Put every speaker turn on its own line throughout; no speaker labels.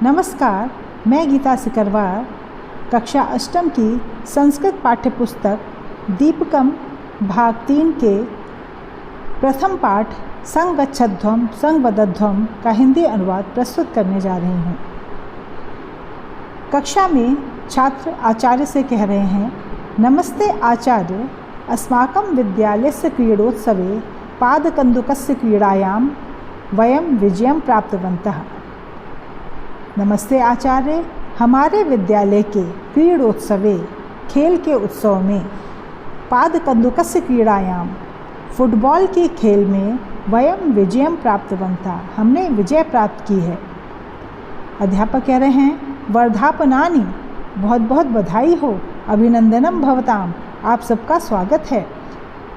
नमस्कार, मैं गीता सिकरवार कक्षा अष्टम की संस्कृत पाठ्यपुस्तक दीपकम भाग 3 के प्रथम पाठ संगच्छध्वम संगवदध्वम का हिंदी अनुवाद प्रस्तुत करने जा रही हूँ। कक्षा में छात्र आचार्य से कह रहे हैं, नमस्ते आचार्य, अस्माकं विद्यालयस्य क्रीडोत्सवे पादकन्दुकस्य क्रीडायां वयं विजयं प्राप्तवन्तः। नमस्ते आचार्य, हमारे विद्यालय के क्रीडोत्सवे खेल के उत्सव में पादकन्दुकस्य क्रीडायां फुटबॉल के खेल में वयं विजयं प्राप्तवन्तः, हमने विजय प्राप्त की है। अध्यापक कह रहे हैं, वर्धापनानि, बहुत बहुत बधाई हो, अभिनंदनम भवताम, आप सबका स्वागत है।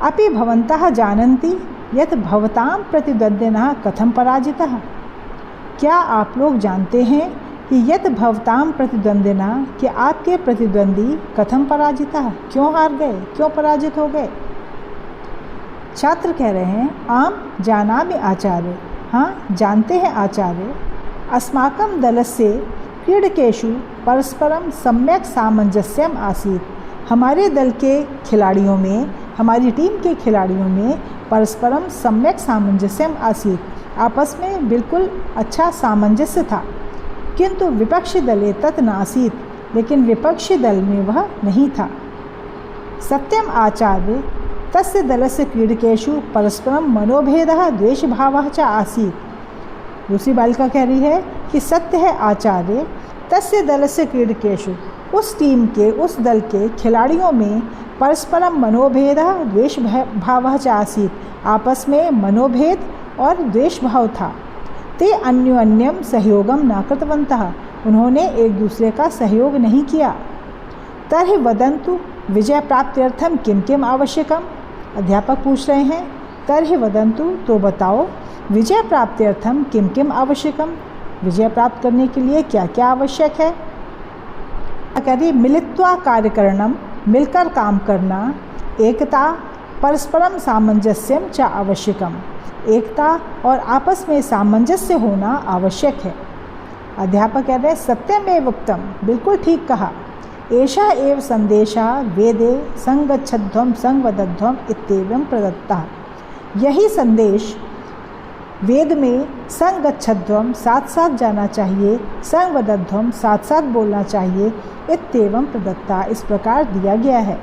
अपि भवन्तः जानन्ति यत् भवतां प्रतिद्वन्द्विनः कथं पराजितः। क्या आप लोग जानते हैं कि यत् भवतां प्रतिद्वन्द्विनः, कि आपके प्रतिद्वंदी कथं पराजितः, क्यों हार गए, क्यों पराजित हो गए। छात्र कह रहे हैं, आम जानामि आचार्य, हाँ जानते हैं आचार्य। अस्माकं दलस्य क्रीडकेषु परस्परं सम्यक् सामंजस्यम् आसीत्, हमारे दल के खिलाड़ियों में, हमारी टीम के खिलाड़ियों में परस्परम सम्यक सामंजस्यम आसीत्, आपस में बिल्कुल अच्छा सामंजस्य था। किंतु विपक्षी दले तत् नासीत्, लेकिन विपक्षी दल में वह नहीं था। सत्यम आचार्य, तस्य दलस्य क्रीडकेषु परस्परम मनोभेदः द्वेषभावः च आसीत्। दूसरी बालिका कह रही है कि सत्य है आचार्य, तस्य दलस्य क्रीडकेषु, उस टीम के, उस दल के खिलाड़ियों में परस्परम मनोभेदः द्वेष भावः च आसीत्, आपस में मनोभेद और द्वेष भाव था। ते अन्योन्यम सहयोगम न कृतवन्तः, उन्होंने एक दूसरे का सहयोग नहीं किया। तर्हि वदन्तु विजय प्राप्त्यर्थम किम किम आवश्यकम। अध्यापक पूछ रहे हैं, तर्हि वदन्तु, तो बताओ, विजय प्राप्त्यर्थम किम किम आवश्यकम, विजय प्राप्त करने के लिए क्या क्या आवश्यक है। करिए, मिलित्वा कार्य करणम, मिलकर काम करना, एकता परस्परम सामंजस्यम च आवश्यकम, एकता और आपस में सामंजस्य होना आवश्यक है। अध्यापक कह रहे हैं, सत्यमेव उक्तम, बिल्कुल ठीक कहा। एषः एव संदेशः वेदे संगच्छध्वं संवदध्वं इत्येवं प्रदत्तः, यही संदेश वेद में संगच्छध्वं साथ साथ जाना चाहिए, संवदध्वं साथ साथ बोलना चाहिए, इत्येवं प्रदत्ता, इस प्रकार दिया गया है।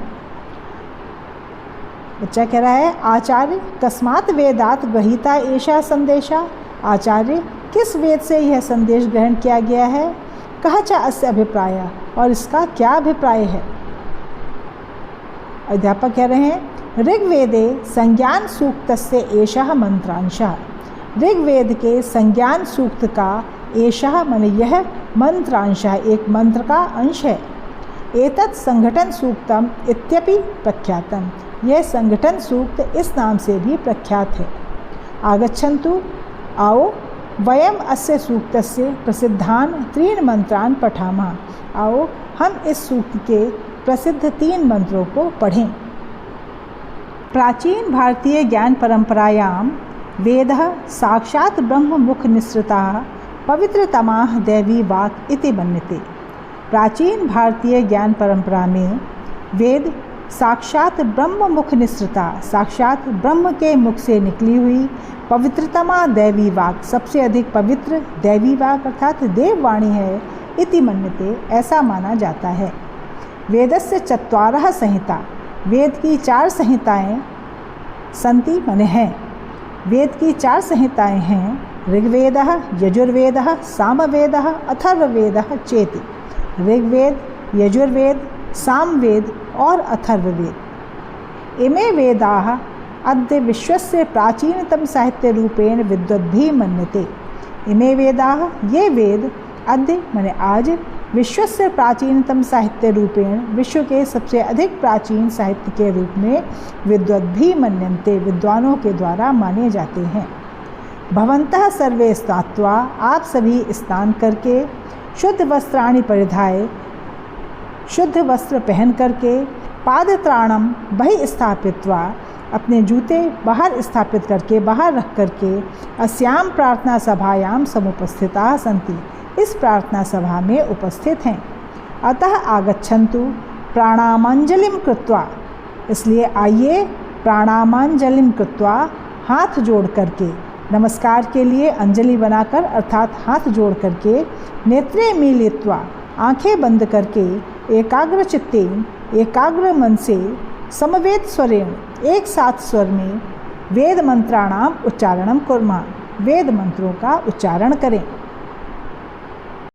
बच्चा कह रहा है, आचार्य कस्मात् वेदात् गृहीता एषा संदेशा, आचार्य किस वेद से यह संदेश ग्रहण किया गया है। कह च अस्य अभिप्राय, और इसका क्या अभिप्राय है। अध्यापक कह रहे हैं, ऋग्वेदे संज्ञान सूक्तस्य एषः मंत्रांशः, ऋग्वेद के संज्ञान सूक्त का एषः माने यह मंत्रांशः, एक मंत्र का अंश है। एतत् संगठन सूक्तम इत्यपि प्रख्यातम, यह संगठन सूक्त इस नाम से भी प्रख्यात है। आगच्छन्तु, आओ, वयम अस्य सूक्तस्य प्रसिद्धान 3 मंत्रान् पठामः, आओ हम इस सूक्त के प्रसिद्ध 3 मंत्रों को पढ़ें। प्राचीन भारतीय ज्ञान परंपरायां वेदः साक्षात् ब्रह्म मुख निःसृतः पवित्रतमाः दैवी वाक् इति मन्यते। प्राचीन भारतीय ज्ञान परंपरा में वेद साक्षात ब्रह्म मुख निःसृता, साक्षात ब्रह्म के मुख से निकली हुई पवित्रतमा दैवी वाक्, सबसे अधिक पवित्र दैवी वाक् अर्थात देववाणी है। इति मन्यते, ऐसा माना जाता है। वेदस्य चत्वारः संहिता, वेद की 4 संहिताएँ सन्ति मने हैं। वेद की 4 संहिताएँ हैं, ऋग्वेदः, यजुर्वेदः, सामवेदः, अथर्ववेदः चेति। ऋग्वेद, यजुर्वेद, सामवेद और अथर्ववेद। इमे वेदाः अद्य विश्वस्य प्राचीनतम साहित्य रूपेण विद्वद्भिः मन्यते। इमे वेदाः, ये वेद, अद्य माने आज, विश्वस्य प्राचीनतम साहित्य रूपेण, विश्व के सबसे अधिक प्राचीन साहित्य के रूप में विद्वद्भिः मन्यन्ते, विद्वानों के द्वारा माने जाते हैं। भवन्तः सर्वे स्नात्वा, आप सभी स्नान करके, शुद्ध वस्त्राणि परिधाय, शुद्ध वस्त्र पहन करके, पादत्राणम बहि स्थापित्वा, अपने जूते बाहर स्थापित करके, बाहर रख करके, अस्याम प्रार्थना सभायाम समुपस्थिता सन्ति, इस प्रार्थना सभा में उपस्थित हैं। अतः आगच्छन्तु प्राणामांजलिं कृत्वा, इसलिए आइए प्राणामांजलिं कृत्वा, हाथ जोड़ करके, नमस्कार के लिए अंजलि बनाकर अर्थात हाथ जोड़ करके, नेत्रे मीलित्वा, आंखें बंद करके, एकाग्र चित्तेन, एकाग्र मन से, समवेत स्वरेण, एक साथ स्वर में, वेद मंत्राणाम उच्चारणम कुर्मः, वेद मंत्रों का उच्चारण करें।